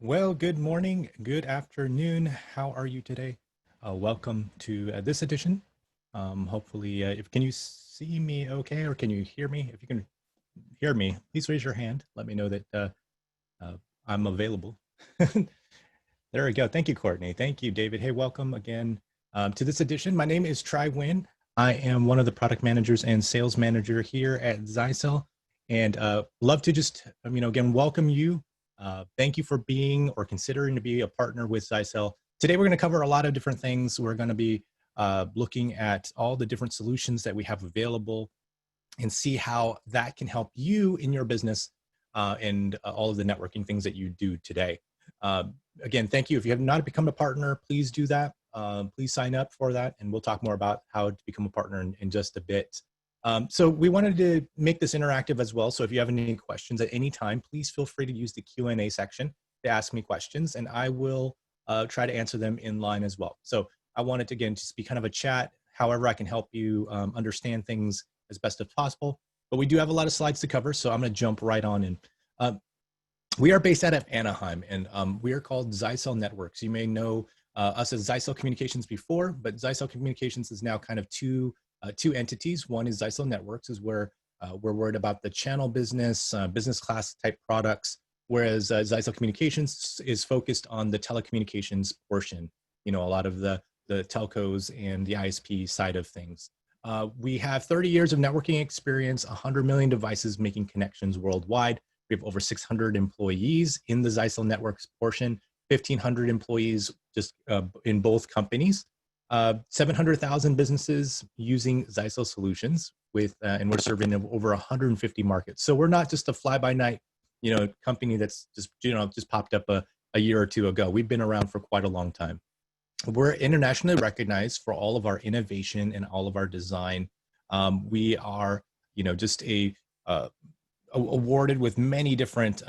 Well, good morning, good afternoon. How are you today? Welcome to this edition. Hopefully, if can you see me okay, or can you hear me? If you can hear me, please raise your hand. Let me know that uh, I'm available. There we go. Thank you, Courtney. Thank you, David. Hey, welcome again to this edition. My name is Nguyen. I am one of the product managers and sales manager here at Zyxel, and love to just again welcome you. Thank you for being or considering to be a partner with Zyxel. Today, we're going to cover a lot of different things. We're going to be looking at all the different solutions that we have available and see how that can help you in your business and all of the networking things that you do today. Again, thank you. If you have not become a partner, please do that. Please sign up for that, and we'll talk more about how to become a partner in just a bit. So we wanted to make this interactive as well. So if you have any questions at any time, please feel free to use the Q&A section to ask me questions, and I will try to answer them in line as well. So I wanted to, again, just be kind of a chat, however I can help you understand things as best as possible. But we do have a lot of slides to cover, so I'm going to jump right on in. We are based out of Anaheim, and we are called Zyxel Networks. You may know us as Zyxel Communications before, but Zyxel Communications is now kind of two entities. One is Zyxel Networks, is where we're worried about the channel business, business class type products, whereas Zyxel Communications is focused on the telecommunications portion. You know, a lot of the telcos and the ISP side of things. We have 30 years of networking experience, 100 million devices making connections worldwide. We have over 600 employees in the Zyxel Networks portion, 1,500 employees just in both companies, 700,000 businesses using Zyxel solutions and we're serving over 150 markets. So we're not just a fly-by-night, company that's just popped up a year or two ago. We've been around for quite a long time. We're internationally recognized for all of our innovation and all of our design. We are, just awarded with many different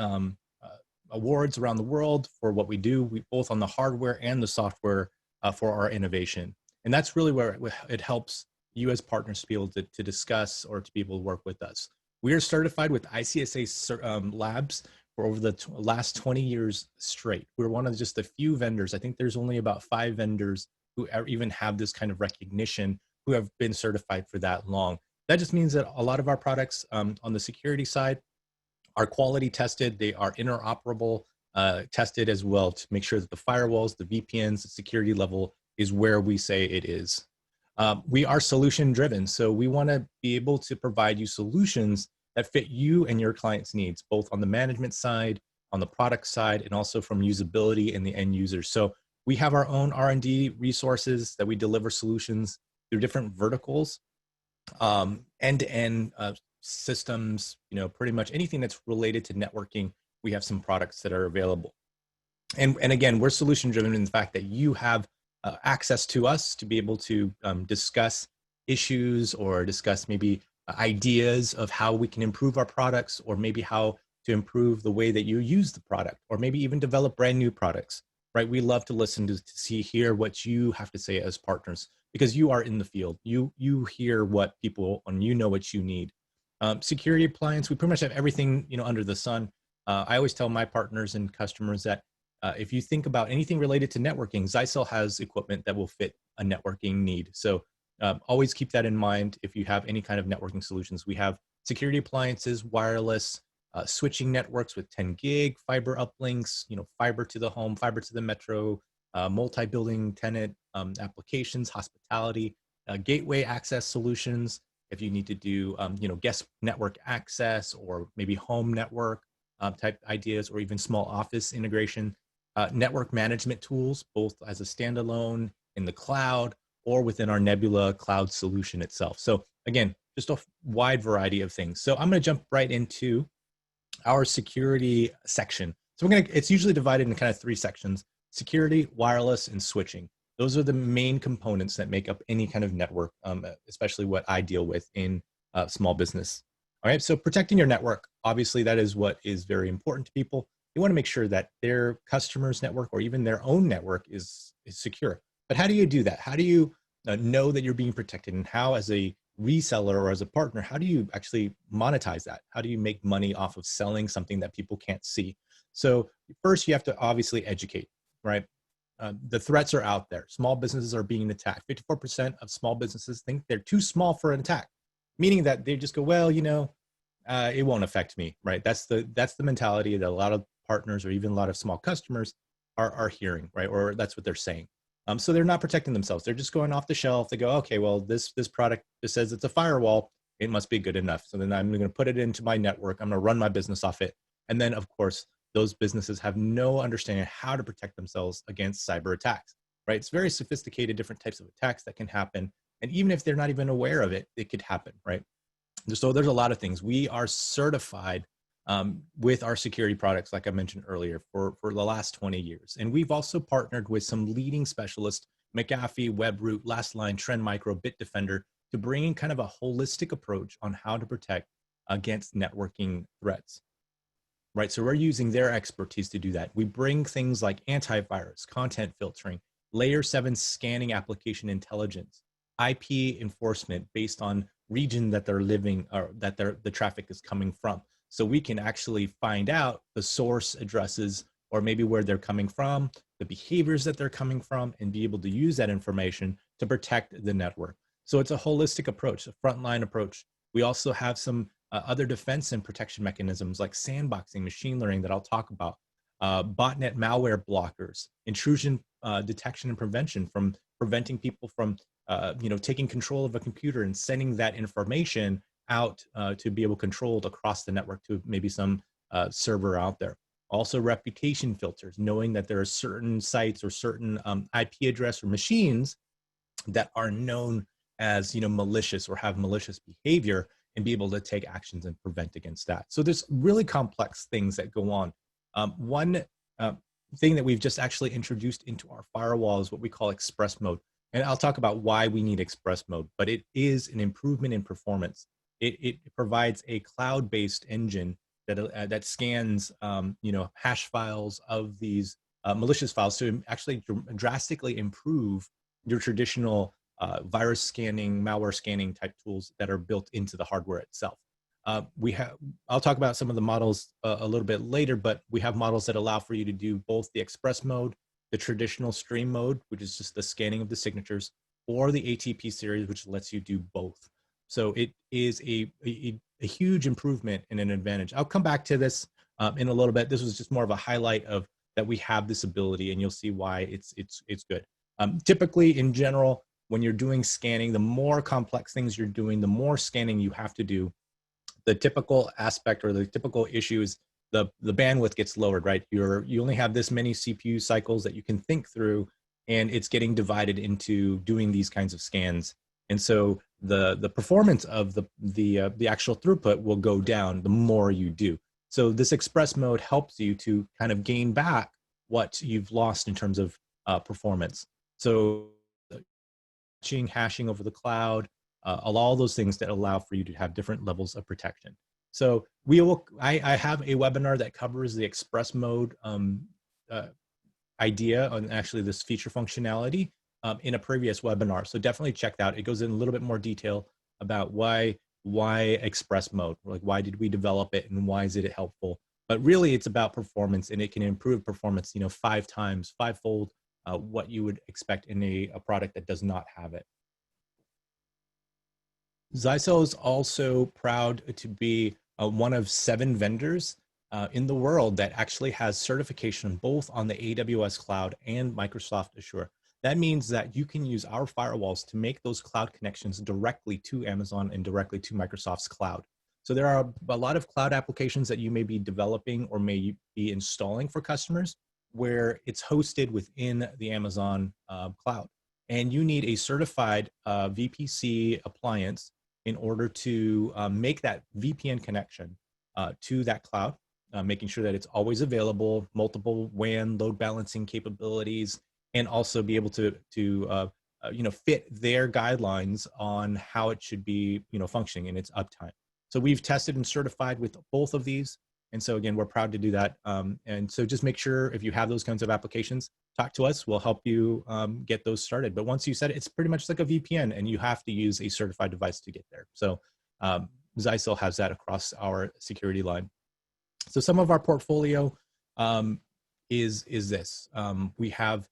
awards around the world for what we do, both on the hardware and the software for our innovation. And that's really where it helps you as partners to be able to discuss or to be able to work with us. We are certified with ICSA labs for over the last 20 years straight. We're one of just a few vendors. I think there's only about 5 vendors who even have this kind of recognition who have been certified for that long. That just means that a lot of our products on the security side are quality tested. They are interoperable tested as well to make sure that the firewalls, the VPNs, the security level is where we say it is. We are solution driven. So we want to be able to provide you solutions that fit you and your client's needs, both on the management side, on the product side, and also from usability and the end users. So we have our own R&D resources that we deliver solutions through different verticals, end-to-end systems, pretty much anything that's related to networking. We have some products that are available. And again, we're solution driven in the fact that you have access to us to be able to discuss issues or discuss maybe ideas of how we can improve our products, or maybe how to improve the way that you use the product, or maybe even develop brand new products, right? We love to listen to hear what you have to say as partners, because you are in the field. You hear what people, and you know what you need. Security appliance, we pretty much have everything, under the sun. I always tell my partners and customers that if you think about anything related to networking, Zyxel has equipment that will fit a networking need. So always keep that in mind if you have any kind of networking solutions. We have security appliances, wireless, switching networks with 10 gig, fiber uplinks, fiber to the home, fiber to the metro, multi-building tenant applications, hospitality, gateway access solutions. If you need to do, guest network access, or maybe home network type ideas, or even small office integration, network management tools, both as a standalone in the cloud or within our Nebula cloud solution itself. So again, just a wide variety of things. So I'm going to jump right into our security section. So it's usually divided in kind of 3 sections: security, wireless, and switching. Those are the main components that make up any kind of network, especially what I deal with in small business. All right, so protecting your network, obviously that is what is very important to people. They want to make sure that their customer's network, or even their own network, is secure. But how do you do that? How do you know that you're being protected? And how, as a reseller or as a partner, how do you actually monetize that? How do you make money off of selling something that people can't see? So first, you have to obviously educate, right? The threats are out there. Small businesses are being attacked. 54% of small businesses think they're too small for an attack, meaning that they just go, well, it won't affect me, right? That's the mentality that a lot of partners or even a lot of small customers are hearing, right? Or that's what they're saying. So they're not protecting themselves. They're just going off the shelf. They go, okay, well, this product just says it's a firewall. It must be good enough. So then I'm going to put it into my network. I'm going to run my business off it. And then, of course, those businesses have no understanding of how to protect themselves against cyber attacks, right? It's very sophisticated, different types of attacks that can happen. And even if they're not even aware of it, it could happen, right? So there's a lot of things. We are certified with our security products, like I mentioned earlier, for the last 20 years. And we've also partnered with some leading specialists, McAfee, WebRoot, LastLine, Trend Micro, Bitdefender, to bring in kind of a holistic approach on how to protect against networking threats. Right, so we're using their expertise to do that. We bring things like antivirus, content filtering, layer 7 scanning application intelligence, IP enforcement based on region that they're living or that the traffic is coming from. So we can actually find out the source addresses or maybe where they're coming from, the behaviors that they're coming from, and be able to use that information to protect the network. So it's a holistic approach, a frontline approach. We also have some other defense and protection mechanisms like sandboxing, machine learning that I'll talk about, botnet malware blockers, intrusion detection and prevention, from preventing people from taking control of a computer and sending that information out to be able to control it across the network to maybe some server out there. Also reputation filters, knowing that there are certain sites or certain IP address or machines that are known as malicious or have malicious behavior, and be able to take actions and prevent against that. So there's really complex things that go on. One thing that we've just actually introduced into our firewall is what we call express mode. And I'll talk about why we need express mode, but it is an improvement in performance. It provides a cloud-based engine that scans hash files of these malicious files to actually drastically improve your traditional virus scanning, malware scanning type tools that are built into the hardware itself. I'll talk about some of the models a little bit later, but we have models that allow for you to do both the express mode, the traditional stream mode, which is just the scanning of the signatures, or the ATP series, which lets you do both. So it is a huge improvement and an advantage. I'll come back to this in a little bit. This was just more of a highlight of that we have this ability, and you'll see why it's good. Typically, in general, when you're doing scanning, the more complex things you're doing, the more scanning you have to do. The typical aspect or the typical issue is the bandwidth gets lowered, right? You only have this many CPU cycles that you can think through, and it's getting divided into doing these kinds of scans. And so the performance of the actual throughput will go down the more you do. So this express mode helps you to kind of gain back what you've lost in terms of performance. So hashing over the cloud, all those things that allow for you to have different levels of protection. So I have a webinar that covers the express mode idea on actually this feature functionality in a previous webinar. So definitely check that out. It goes in a little bit more detail about why express mode, like why did we develop it and why is it helpful? But really it's about performance, and it can improve performance, 5-fold what you would expect in a product that does not have it. Zyxel is also proud to be one of 7 vendors in the world that actually has certification both on the AWS cloud and Microsoft Azure. That means that you can use our firewalls to make those cloud connections directly to Amazon and directly to Microsoft's cloud. So there are a lot of cloud applications that you may be developing or may be installing for customers where it's hosted within the Amazon cloud. And you need a certified VPC appliance in order to make that VPN connection to that cloud, making sure that it's always available, multiple WAN load balancing capabilities, and also be able to fit their guidelines on how it should be functioning in its uptime. So we've tested and certified with both of these. And so again, we're proud to do that. And so just make sure if you have those kinds of applications, talk to us. We'll help you get those started. But once you set it, it's pretty much like a VPN, and you have to use a certified device to get there. So Zyxel has that across our security line. So some of our portfolio, is this. We have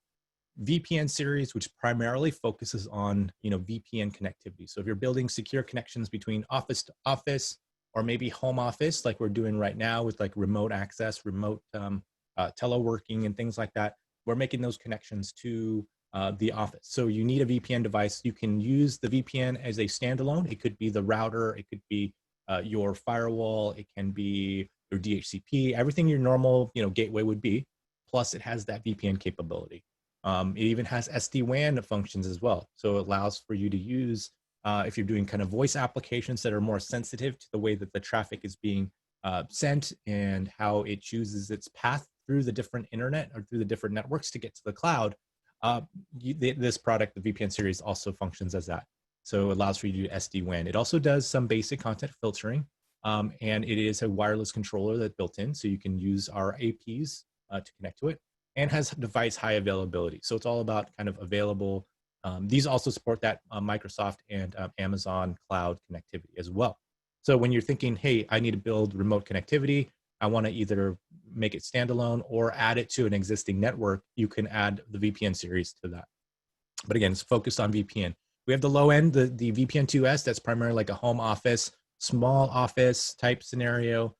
VPN Series, which primarily focuses on VPN connectivity. So if you're building secure connections between office to office, or maybe home office, like we're doing right now with like remote access, remote teleworking, and things like that, we're making those connections to the office. So you need a VPN device. You can use the VPN as a standalone. It could be the router. It could be your firewall. It can be your DHCP. Everything your normal gateway would be. Plus, it has that VPN capability. It even has SD-WAN functions as well. So it allows for you to use, if you're doing kind of voice applications that are more sensitive to the way that the traffic is being sent and how it chooses its path through the different internet or through the different networks to get to the cloud. This product, the VPN Series, also functions as that. So it allows for you to do SD-WAN. It also does some basic content filtering, and it is a wireless controller that's built in, so you can use our APs to connect to it, and has device high availability. So it's all about kind of available. These also support that Microsoft and Amazon cloud connectivity as well. So when you're thinking, hey, I need to build remote connectivity, I want to either make it standalone or add it to an existing network, you can add the VPN Series to that. But again, it's focused on VPN. We have the low end, the VPN 2S, that's primarily like a home office, small office type scenario,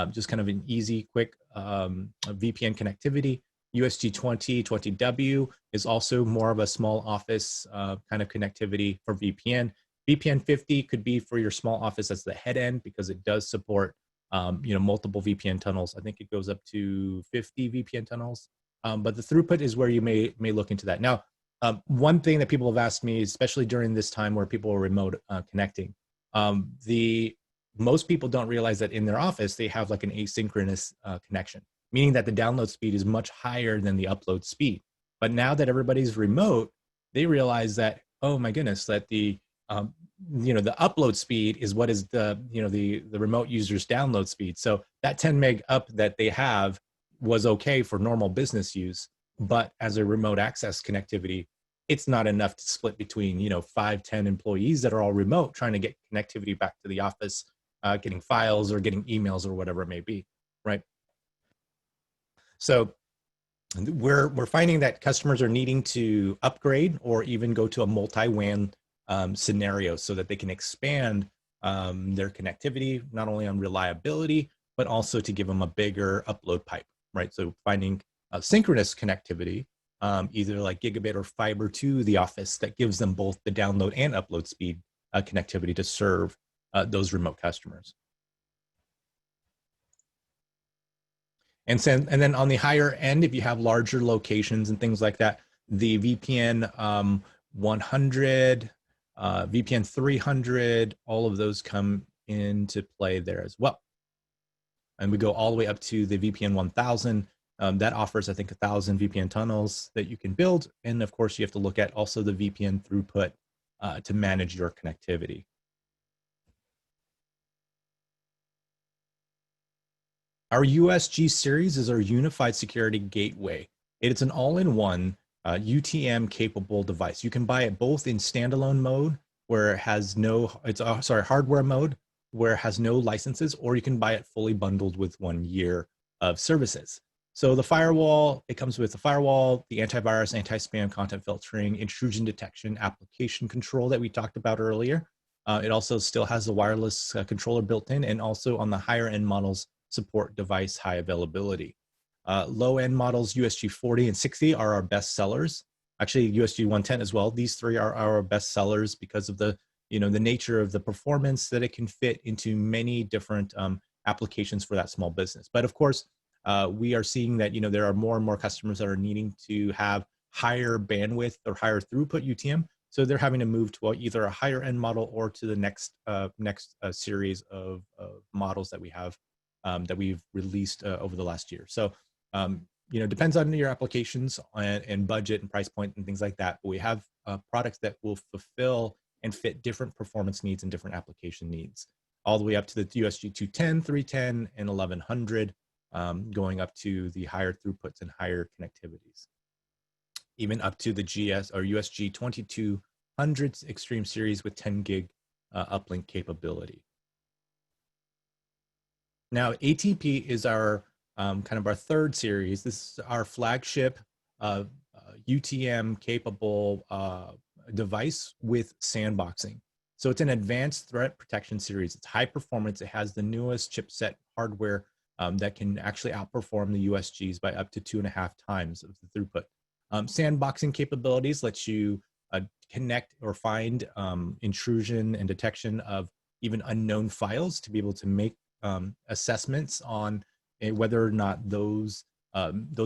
just kind of an easy, quick VPN connectivity. USG 20W is also more of a small office kind of connectivity for VPN. VPN 50 could be for your small office as the head end, because it does support multiple VPN tunnels. I think it goes up to 50 VPN tunnels, but the throughput is where you may look into that. Now, one thing that people have asked me, especially during this time where people are remote connecting, most people don't realize that in their office they have like an asynchronous connection, meaning that the download speed is much higher than the upload speed. But now that everybody's remote, they realize that, oh my goodness, that the upload speed is what is the remote user's download speed. So that 10 meg up that they have was okay for normal business use, but as a remote access connectivity, it's not enough to split between 5-10 employees that are all remote trying to get connectivity back to the office, getting files or getting emails or whatever it may be, right? So we're finding that customers are needing to upgrade or even go to a multi-WAN scenario so that they can expand their connectivity, not only on reliability, but also to give them a bigger upload pipe, right? So finding synchronous connectivity, either like gigabit or fiber to the office, that gives them both the download and upload speed connectivity to serve those remote customers. And then on the higher end, if you have larger locations and things like that, the VPN 100, VPN 300, all of those come into play there as well. And we go all the way up to the VPN 1000. That offers, I think, 1,000 VPN tunnels that you can build. And of course, you have to look at also the VPN throughput to manage your connectivity. Our USG Series is our unified security gateway. It's an all-in-one UTM capable device. You can buy it both in standalone mode, where it has no, hardware mode, where it has no licenses, or you can buy it fully bundled with 1 year of services. So the firewall, it comes with the firewall, the antivirus, anti-spam, content filtering, intrusion detection, application control that we talked about earlier. It also still has the wireless controller built in, and also on the higher end models, support device high availability. Low-end models, USG 40 and 60 are our best sellers. Actually, USG 110 as well. These three are our best sellers because of the nature of the performance that it can fit into many different applications for that small business. But of course, we are seeing that there are more and more customers that are needing to have higher bandwidth or higher throughput UTM. So they're having to move to either a higher end model or to the next series of models that we have. That we've released over the last year. So, depends on your applications and budget and price point and things like that. But we have products that will fulfill and fit different performance needs and different application needs, all the way up to the USG 210, 310, and 1100, going up to the higher throughputs and higher connectivities, even up to the GS or USG 2200 Extreme Series with 10 gig uplink capability. Now, ATP is our kind of our third series. This is our flagship UTM capable device with sandboxing. So it's an advanced threat protection series. It's high performance. It has the newest chipset hardware that can actually outperform the USGs by up to 2.5 times of the throughput. Sandboxing capabilities lets you connect or find intrusion and detection of even unknown files to be able to make assessments on whether or not those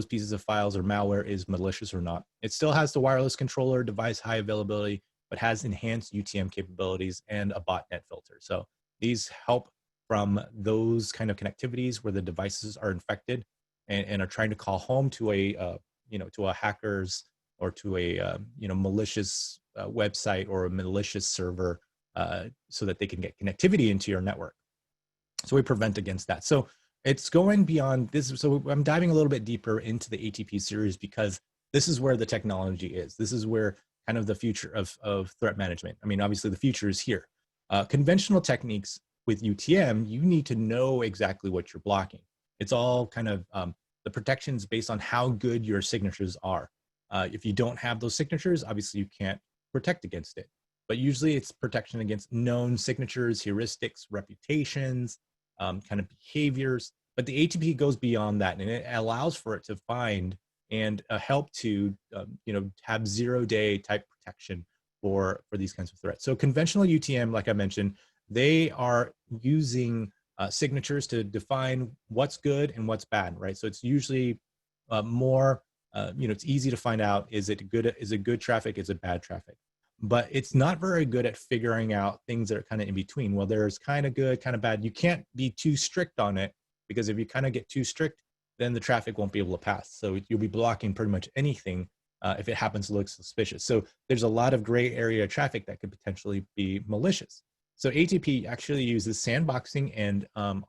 pieces of files or malware is malicious or not. It still has the wireless controller, device high availability, but has enhanced UTM capabilities and a botnet filter. So these help from those kind of connectivities where the devices are infected and are trying to call home to a to a hacker's or to a malicious website or a malicious server so that they can get connectivity into your network. So we prevent against that. So it's going beyond this. So I'm diving a little bit deeper into the ATP series because this is where the technology is. This is where kind of the future of threat management. I mean, obviously the future is here. Conventional techniques with UTM, you need to know exactly what you're blocking. It's all kind of the protections based on how good your signatures are. If you don't have those signatures, obviously you can't protect against it. But usually it's protection against known signatures, heuristics, reputations, kind of behaviors. But the ATP goes beyond that, and it allows for it to find and help to have 0-day type protection for these kinds of threats. So conventional UTM, like I mentioned, they are using signatures to define what's good and what's bad, right? So it's usually more, it's easy to find out, is it good traffic, is it bad traffic? But it's not very good at figuring out things that are kind of in between. Well, there's kind of good, kind of bad. You can't be too strict on it because if you kind of get too strict, then the traffic won't be able to pass. So you'll be blocking pretty much anything if it happens to look suspicious. So there's a lot of gray area traffic that could potentially be malicious. So ATP actually uses sandboxing and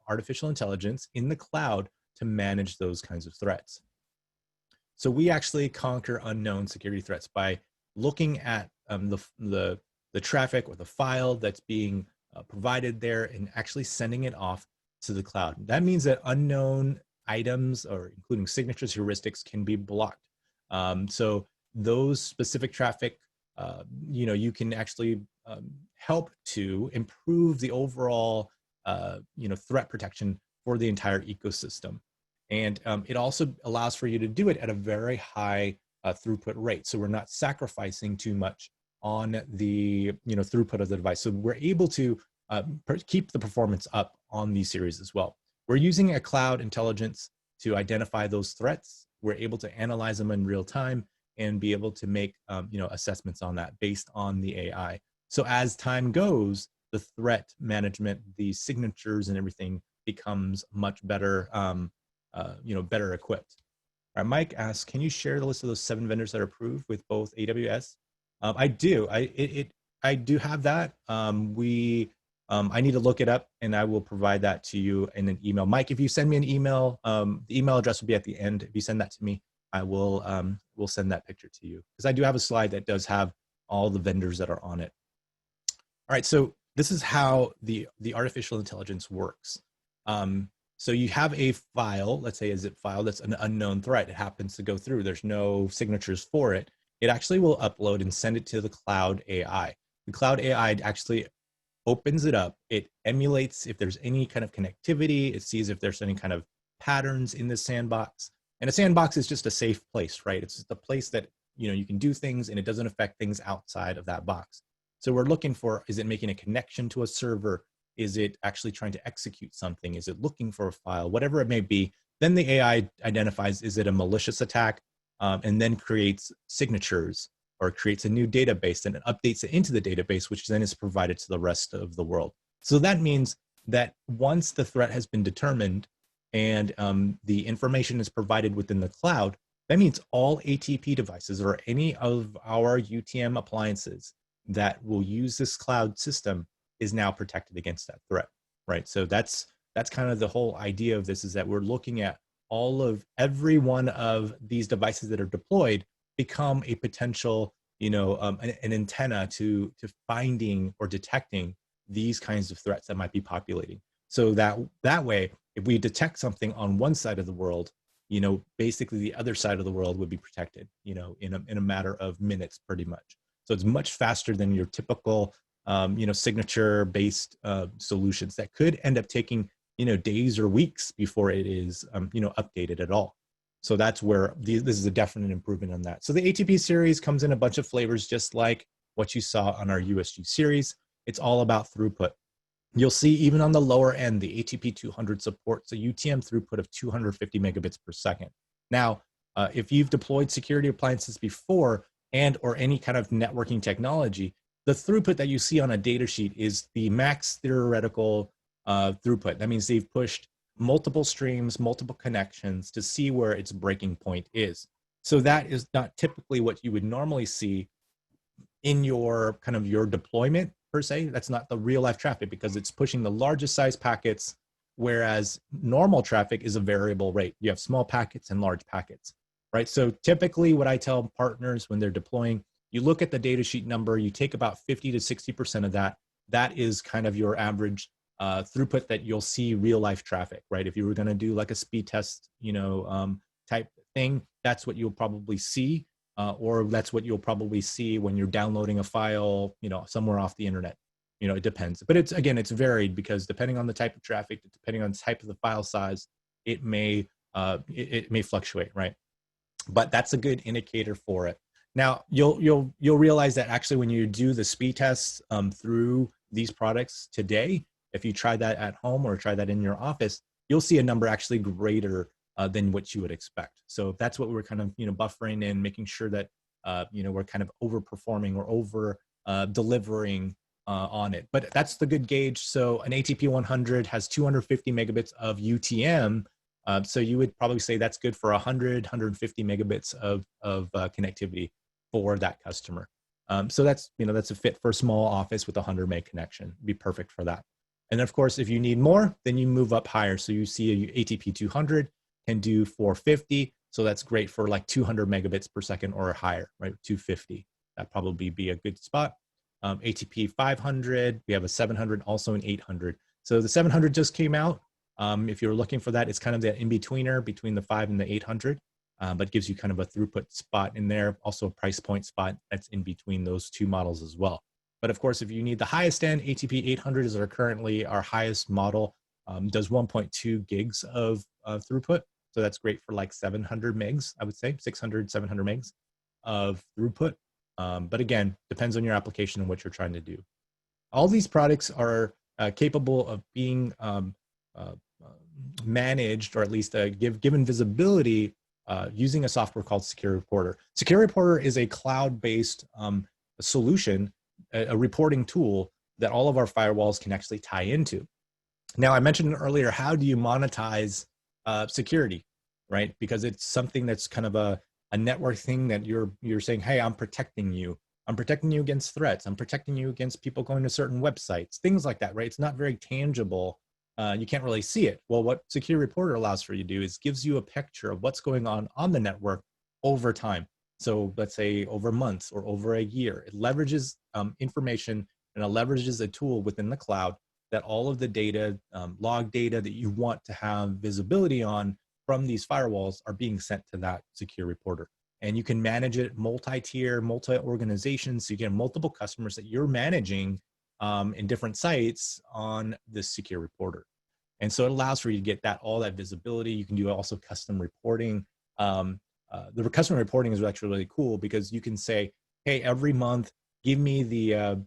artificial intelligence in the cloud to manage those kinds of threats. So we actually conquer unknown security threats by looking at the traffic or the file that's being provided there and actually sending it off to the cloud. That means that unknown items, or including signatures, heuristics, can be blocked. So those specific traffic, you can actually help to improve the overall, threat protection for the entire ecosystem. And it also allows for you to do it at a very high throughput rate. So we're not sacrificing too much on the throughput of the device. So we're able to keep the performance up on these series as well. We're using a cloud intelligence to identify those threats. We're able to analyze them in real time and be able to make assessments on that based on the AI. So as time goes, the threat management, the signatures and everything becomes much better, better equipped. All right, Mike asks, can you share the list of those 7 vendors that are approved with both AWS? I do. I do have that. I need to look it up, and I will provide that to you in an email. Mike, if you send me an email, the email address will be at the end. If you send that to me, I will send that picture to you, because I do have a slide that does have all the vendors that are on it. All right, so this is how the artificial intelligence works. So you have a file, let's say a zip file that's an unknown threat. It happens to go through. There's no signatures for it. It actually will upload and send it to the cloud AI. The cloud AI actually opens it up. It emulates if there's any kind of connectivity. It sees if there's any kind of patterns in the sandbox. And a sandbox is just a safe place, right? It's just a place that you can do things and it doesn't affect things outside of that box. So we're looking for, is it making a connection to a server? Is it actually trying to execute something? Is it looking for a file? Whatever it may be, then the AI identifies, is it a malicious attack? And then creates signatures or creates a new database and it updates it into the database, which then is provided to the rest of the world. So that means that once the threat has been determined and the information is provided within the cloud, that means all ATP devices or any of our UTM appliances that will use this cloud system is now protected against that threat, right? So that's kind of the whole idea of this, is that we're looking at every one of these devices that are deployed become a potential, an antenna to finding or detecting these kinds of threats that might be populating. So that way, if we detect something on one side of the world, you know, basically the other side of the world would be protected, you know, in a matter of minutes, pretty much. So it's much faster than your typical, you know, signature-based solutions that could end up taking, you know, days or weeks before it is, you know, updated at all. So that's where this is a definite improvement on that. So the ATP series comes in a bunch of flavors, just like what you saw on our USG series. It's all about throughput. You'll see even on the lower end, the ATP 200 supports a UTM throughput of 250 megabits per second. Now, if you've deployed security appliances before and or any kind of networking technology, the throughput that you see on a data sheet is the max theoretical throughput. That means they've pushed multiple streams, multiple connections to see where its breaking point is. So that is not typically what you would normally see in your kind of your deployment per se. That's not the real life traffic because it's pushing the largest size packets, whereas normal traffic is a variable rate. You have small packets and large packets, right? So typically what I tell partners when they're deploying, you look at the data sheet number, you take about 50 to 60% of that. That is kind of your average throughput that you'll see real life traffic, right? If you were going to do like a speed test, you know, type thing, that's what you'll probably see, or that's what you'll probably see when you're downloading a file, you know, somewhere off the internet. You know, it depends. But it's, again, it's varied because depending on the type of traffic, depending on the type of the file size, it may fluctuate, right? But that's a good indicator for it. Now, you'll realize that actually when you do the speed tests through these products today, if you try that at home or try that in your office, you'll see a number actually greater than what you would expect. So that's what we're kind of, you know, buffering and making sure that, you know, we're kind of overperforming or over delivering on it. But that's the good gauge. So an ATP 100 has 250 megabits of UTM. So you would probably say that's good for 100, 150 megabits of connectivity for that customer. So that's, you know, that's a fit for a small office with a 100 meg connection. It'd be perfect for that. And of course, if you need more, then you move up higher. So you see a ATP 200 can do 450. So that's great for like 200 megabits per second or higher, right? 250. That'd probably be a good spot. ATP 500, we have a 700, also an 800. So the 700 just came out. If you're looking for that, it's kind of the in-betweener between the 5 and the 800, but gives you kind of a throughput spot in there, also a price point spot that's in between those two models as well. But of course, if you need the highest end, ATP 800 is currently our highest model, does 1.2 gigs of throughput. So that's great for like 700 megs, I would say, 600, 700 megs of throughput. But again, depends on your application and what you're trying to do. All these products are capable of being managed, or at least given visibility using a software called Secure Reporter. Secure Reporter is a cloud-based solution, a reporting tool that all of our firewalls can actually tie into. Now, I mentioned earlier, how do you monetize security, right? Because it's something that's kind of a network thing that you're saying, hey, I'm protecting you. I'm protecting you against threats. I'm protecting you against people going to certain websites, things like that, right? It's not very tangible. You can't really see it. Well, what Secure Reporter allows for you to do is gives you a picture of what's going on the network over time. So let's say over months or over a year. It leverages information, and it leverages a tool within the cloud that all of the data, log data that you want to have visibility on from these firewalls are being sent to that Secure Reporter. And you can manage it multi-tier, multi-organizations. So you get multiple customers that you're managing in different sites on this Secure Reporter. And so it allows for you to get all that visibility. You can do also custom reporting. The custom reporting is actually really cool because you can say, hey, every month, give me the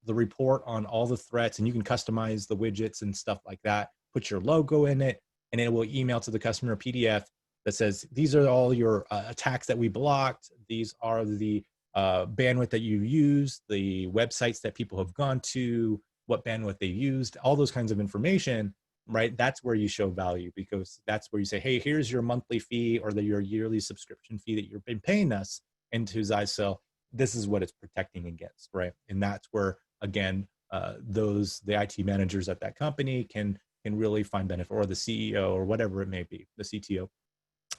report on all the threats, and you can customize the widgets and stuff like that, put your logo in it, and it will email to the customer a PDF that says, these are all your attacks that we blocked. These are the bandwidth that you used, the websites that people have gone to, what bandwidth they used, all those kinds of information, right? That's where you show value, because that's where you say, hey, here's your monthly fee or your yearly subscription fee that you've been paying us into Zyxel. This is what it's protecting against, right? And that's where, again, the IT managers at that company can really find benefit, or the CEO or whatever it may be, the CTO.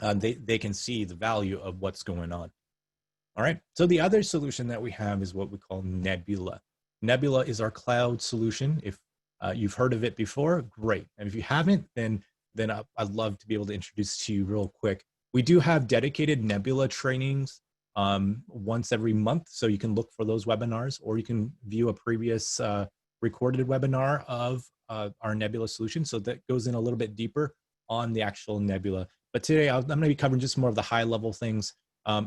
They can see the value of what's going on. All right. So the other solution that we have is what we call Nebula. Nebula is our cloud solution. If you've heard of it before, great. And if you haven't, then I'd love to be able to introduce to you real quick. We do have dedicated Nebula trainings once every month, so you can look for those webinars, or you can view a previous recorded webinar of our Nebula solution. So that goes in a little bit deeper on the actual Nebula. But today I'm going to be covering just more of the high level things.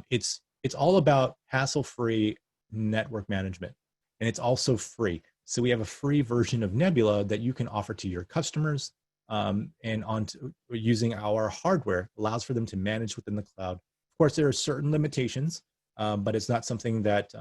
It's all about hassle-free network management, and it's also free. So we have a free version of Nebula that you can offer to your customers, and using our hardware allows for them to manage within the cloud. Of course, there are certain limitations, but it's not something that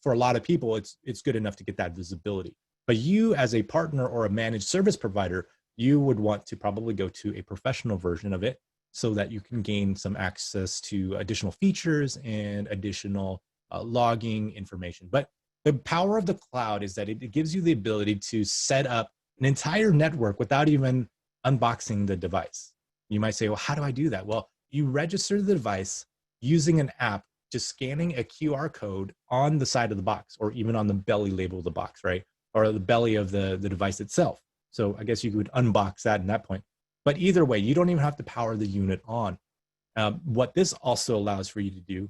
for a lot of people, it's good enough to get that visibility. But you, as a partner or a managed service provider, you would want to probably go to a professional version of it so that you can gain some access to additional features and additional logging information. But the power of the cloud is that it gives you the ability to set up an entire network without even unboxing the device. You might say, well, how do I do that? Well, you register the device using an app, just scanning a QR code on the side of the box, or even on the belly label of the box, right? Or the belly of the device itself. So I guess you could unbox that in that point. But either way, you don't even have to power the unit on. What this also allows for you to do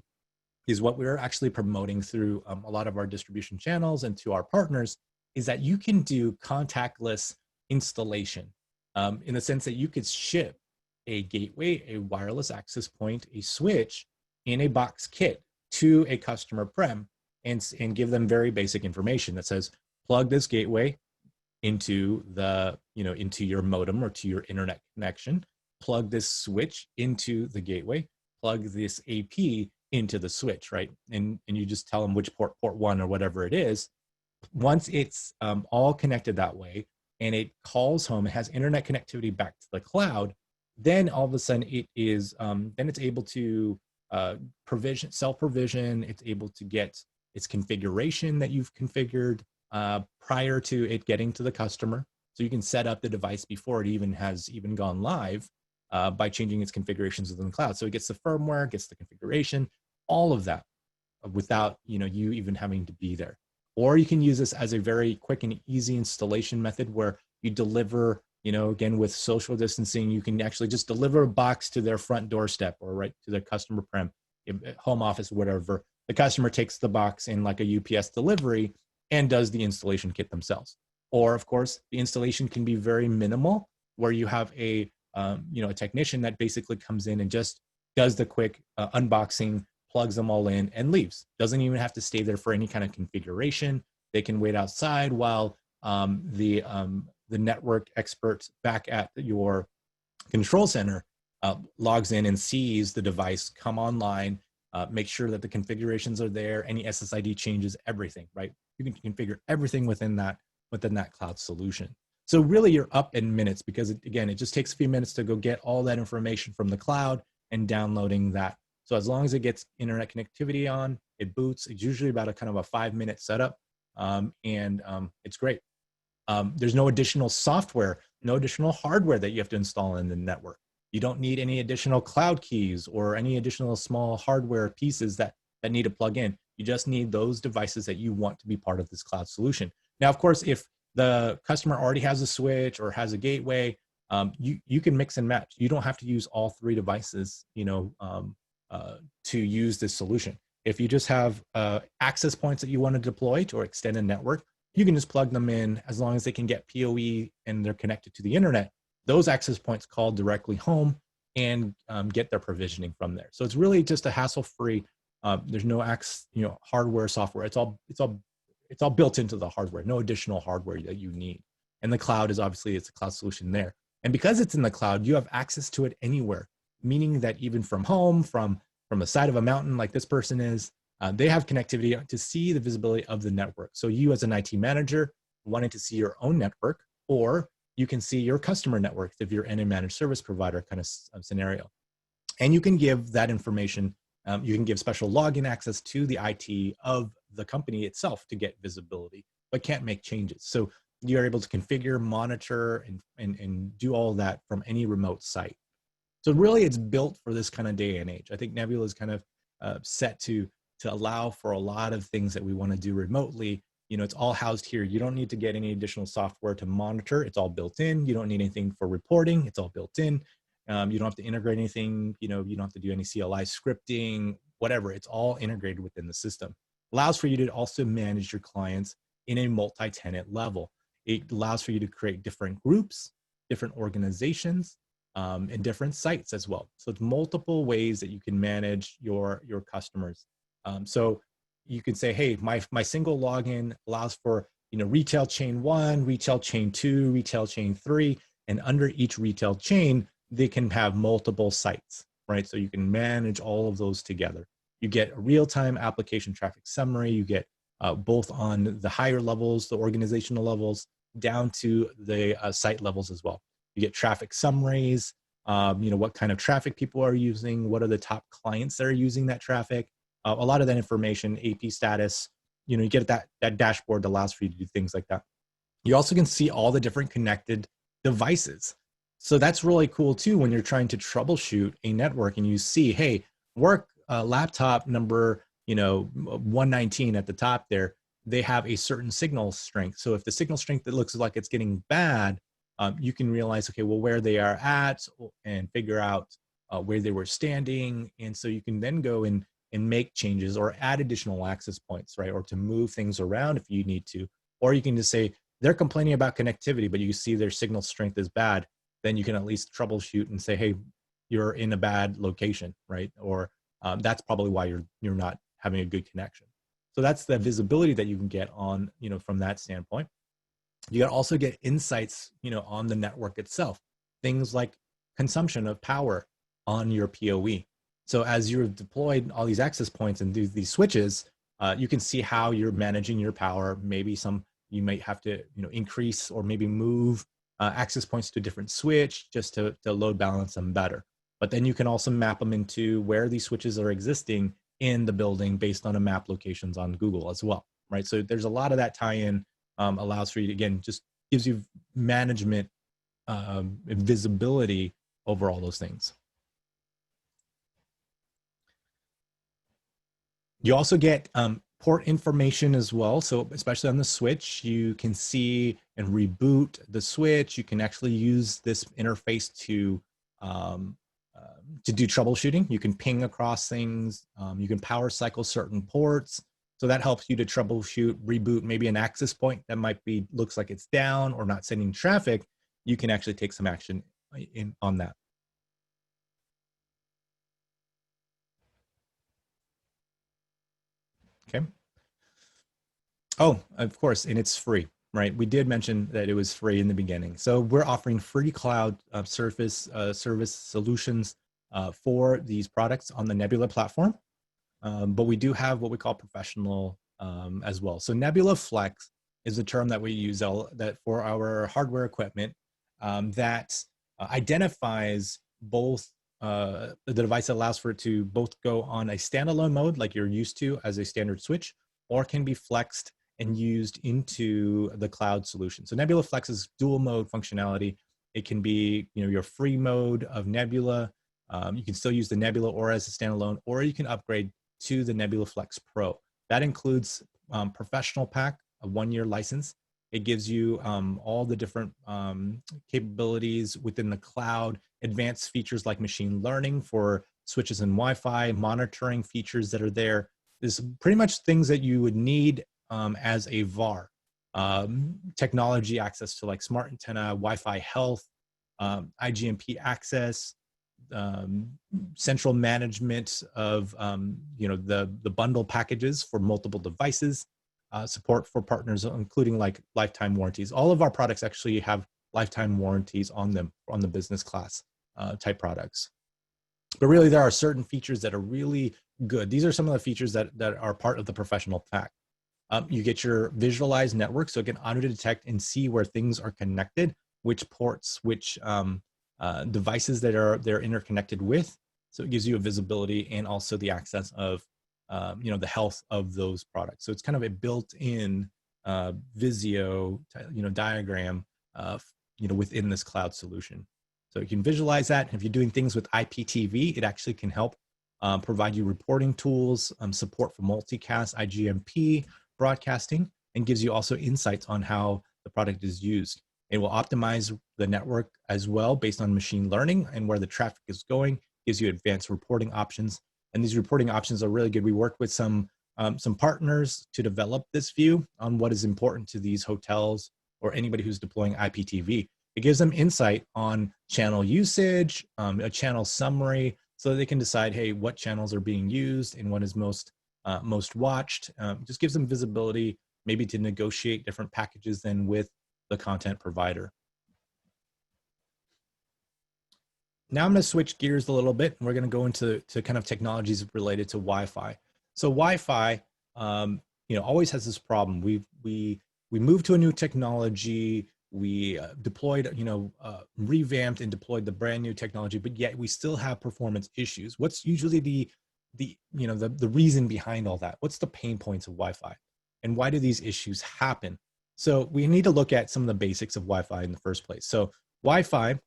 is what we're actually promoting through a lot of our distribution channels and to our partners, is that you can do contactless installation, in the sense that you could ship a gateway, a wireless access point, a switch in a box kit to a customer prem, and give them very basic information that says, plug this gateway into into your modem or to your internet connection, plug this switch into the gateway, plug this AP into the switch, right? And you just tell them which port 1 or whatever it is. Once it's all connected that way, and it calls home, it has internet connectivity back to the cloud, then all of a sudden it is, then it's able to self-provision, it's able to get its configuration that you've configured prior to it getting to the customer. So you can set up the device before it even has gone live by changing its configurations within the cloud. So it gets the firmware, gets the configuration, all of that without you even having to be there. Or you can use this as a very quick and easy installation method where you deliver, again, with social distancing, you can actually just deliver a box to their front doorstep or right to their customer prem, home office, whatever. The customer takes the box in like a UPS delivery and does the installation kit themselves. Or of course, the installation can be very minimal, where you have a technician that basically comes in and just does the quick unboxing, plugs them all in, and leaves. Doesn't even have to stay there for any kind of configuration. They can wait outside while the network expert back at your control center logs in and sees the device come online, make sure that the configurations are there, any SSID changes, everything, right? You can configure everything within that cloud solution. So really you're up in minutes, because it just takes a few minutes to go get all that information from the cloud and downloading that. So as long as it gets internet connectivity on, it boots. It's usually about a kind of a 5-minute setup, and it's great. There's no additional software, no additional hardware that you have to install in the network. You don't need any additional cloud keys or any additional small hardware pieces that need to plug in. You just need those devices that you want to be part of this cloud solution. Now, of course, if the customer already has a switch or has a gateway, you can mix and match. You don't have to use all 3 devices, to use this solution. If you just have access points that you want to deploy to or extend a network, you can just plug them in. As long as they can get PoE and they're connected to the internet, those access points call directly home and get their provisioning from there. So it's really just a hassle-free. There's no hardware, software. It's all built into the hardware. No additional hardware that you need. And the cloud is obviously, it's a cloud solution there. And because it's in the cloud, you have access to it anywhere, meaning that even from home, from the side of a mountain like this person is, they have connectivity to see the visibility of the network. So you as an IT manager wanting to see your own network, or you can see your customer network if you're in a managed service provider kind of scenario. And you can give that information, you can give special login access to the IT of the company itself to get visibility, but can't make changes. So you're able to configure, monitor, and do all that from any remote site. So really it's built for this kind of day and age. I think Nebula is kind of set to allow for a lot of things that we want to do remotely, it's all housed here. You don't need to get any additional software to monitor. It's all built in. You don't need anything for reporting. It's all built in. You don't have to integrate anything. You don't have to do any CLI scripting, whatever. It's all integrated within the system. Allows for you to also manage your clients in a multi-tenant level. It allows for you to create different groups, different organizations, and different sites as well. So it's multiple ways that you can manage your customers. So you can say, hey, my single login allows for retail chain 1, retail chain 2, retail chain 3, and under each retail chain, they can have multiple sites, right? So you can manage all of those together. You get a real-time application traffic summary. You get both on the higher levels, the organizational levels, down to the site levels as well. You get traffic summaries, what kind of traffic people are using, what are the top clients that are using that traffic, a lot of that information, AP status, you get that dashboard that allows for you to do things like that. You also can see all the different connected devices. So that's really cool too when you're trying to troubleshoot a network and you see, hey, work laptop number 119 at the top there, they have a certain signal strength. So if the signal strength that looks like it's getting bad, you can realize, okay, well, where they are at and figure out where they were standing. And so you can then go and make changes or add additional access points, right? Or to move things around if you need to. Or you can just say, they're complaining about connectivity, but you see their signal strength is bad. Then you can at least troubleshoot and say, hey, you're in a bad location, right? Or that's probably why you're not having a good connection. So that's the visibility that you can get on, from that standpoint. You can also get insights, on the network itself. Things like consumption of power on your POE. So as you're deployed all these access points and do these switches, you can see how you're managing your power. Maybe you might have to, increase or maybe move access points to a different switch just to load balance them better. But then you can also map them into where these switches are existing in the building based on a map locations on Google as well, right? So there's a lot of that tie-in, allows for you to, again, just gives you management visibility over all those things. You also get port information as well. So especially on the switch, you can see and reboot the switch. You can actually use this interface to do troubleshooting. You can ping across things. You can power cycle certain ports. So that helps you to troubleshoot, reboot maybe an access point that looks like it's down or not sending traffic. You can actually take some action on that. Okay. Oh, of course, and it's free, right? We did mention that it was free in the beginning. So we're offering free cloud service solutions for these products on the Nebula platform. But we do have what we call professional as well. So Nebula Flex is a term that we use that for our hardware equipment that identifies both the device that allows for it to both go on a standalone mode like you're used to as a standard switch, or can be flexed and used into the cloud solution. So Nebula Flex is dual mode functionality. It can be your free mode of Nebula. You can still use the Nebula or as a standalone, or you can upgrade to the Nebula Flex Pro. That includes professional pack, a 1-year license. It gives you all the different capabilities within the cloud, advanced features like machine learning for switches and Wi-Fi, monitoring features that are there. There's pretty much things that you would need as a VAR. Technology access to like smart antenna, Wi-Fi health, IGMP access, central management of the bundle packages for multiple devices, support for partners, including like lifetime warranties. All of our products actually have lifetime warranties on them on the business class type products. But really, there are certain features that are really good. These are some of the features that are part of the professional pack. You get your visualized network, so it can auto detect and see where things are connected, which ports, which devices that they're interconnected with. So it gives you a visibility and also the access of the health of those products. So it's kind of a built-in Visio diagram within this cloud solution. So you can visualize that. If you're doing things with IPTV, it actually can help provide you reporting tools, support for multicast, IGMP broadcasting. and gives you also insights on how the product is used. It will optimize the network as well based on machine learning and where the traffic is going, gives you advanced reporting options. And these reporting options are really good. We work with some partners to develop this view on what is important to these hotels or anybody who's deploying IPTV. It gives them insight on channel usage, a channel summary, so they can decide, hey, what channels are being used and what is most watched. Just gives them visibility, maybe to negotiate different packages than with the content provider. Now I'm going to switch gears a little bit, and we're going to go into kind of technologies related to Wi-Fi. So Wi-Fi, always has this problem. We moved to a new technology. We deployed, revamped and deployed the brand new technology, but yet we still have performance issues. What's usually the reason behind all that? What's the pain points of Wi-Fi, and why do these issues happen? So we need to look at some of the basics of Wi-Fi in the first place. So Wi-Fi,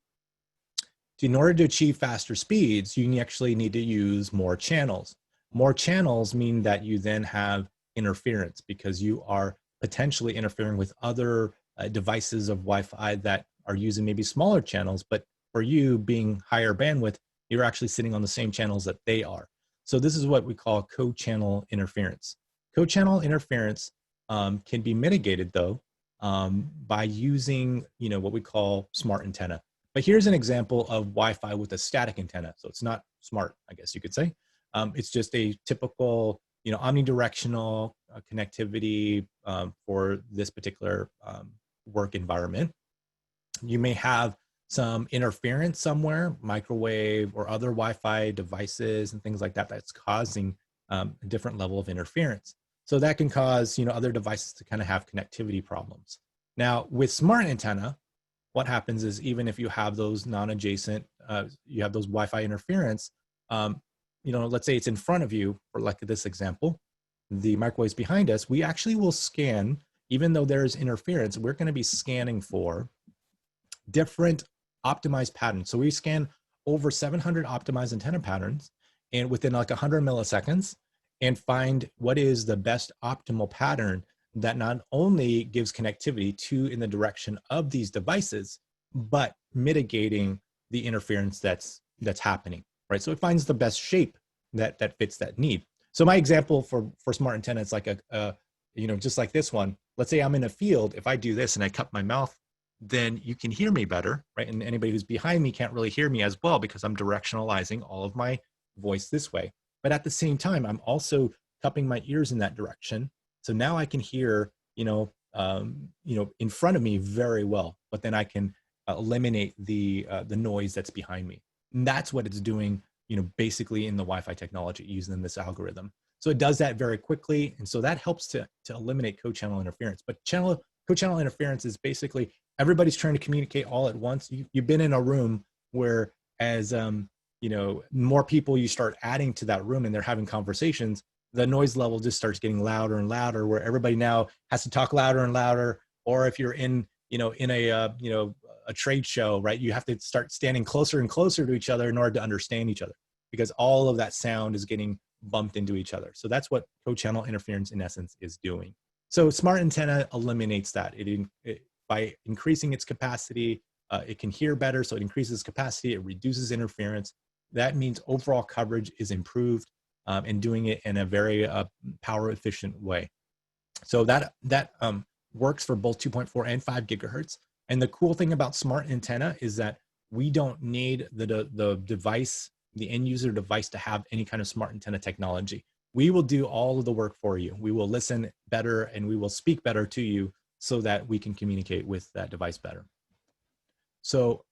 in order to achieve faster speeds, you actually need to use more channels. More channels mean that you then have interference because you are potentially interfering with other devices of Wi-Fi that are using maybe smaller channels, but for you being higher bandwidth, you're actually sitting on the same channels that they are. So this is what we call co-channel interference. Co-channel interference can be mitigated though by using what we call smart antenna. But here's an example of Wi-Fi with a static antenna. So it's not smart, I guess you could say. It's just a typical, omnidirectional connectivity for this particular work environment. You may have some interference somewhere, microwave or other Wi-Fi devices and things like that, that's causing a different level of interference. So that can cause, other devices to kind of have connectivity problems. Now with smart antenna, what happens is even if you have those non-adjacent, you have those Wi-Fi interference, let's say it's in front of you, or like this example, the microwave's behind us, we actually will scan, even though there's interference, we're going to be scanning for different optimized patterns. So we scan over 700 optimized antenna patterns and within like 100 milliseconds and find what is the best optimal pattern that not only gives connectivity to in the direction of these devices, but mitigating the interference that's happening, right? So it finds the best shape that fits that need. So my example for smart antenna, it's like just like this one. Let's say I'm in a field. If I do this and I cup my mouth, then you can hear me better, right? And anybody who's behind me can't really hear me as well because I'm directionalizing all of my voice this way. But at the same time, I'm also cupping my ears in that direction. So now I can hear, in front of me very well, but then I can eliminate the noise that's behind me. And that's what it's doing, basically in the Wi-Fi technology using this algorithm. So it does that very quickly. And so that helps to eliminate co-channel interference. But co-channel interference is basically everybody's trying to communicate all at once. You've been in a room where as, more people you start adding to that room and they're having conversations, the noise level just starts getting louder and louder, where everybody now has to talk louder and louder. Or if you're in a trade show, right, you have to start standing closer and closer to each other in order to understand each other, because all of that sound is getting bumped into each other. So that's what co-channel interference in essence is doing. So smart antenna eliminates that. By increasing its capacity, it can hear better, so it increases capacity, it reduces interference. That means overall coverage is improved, and doing it in a very power efficient way. So that works for both 2.4 and 5 gigahertz. And the cool thing about smart antenna is that we don't need the device, the end user device, to have any kind of smart antenna technology. We will do all of the work for you. We will listen better and we will speak better to you so that we can communicate with that device better. So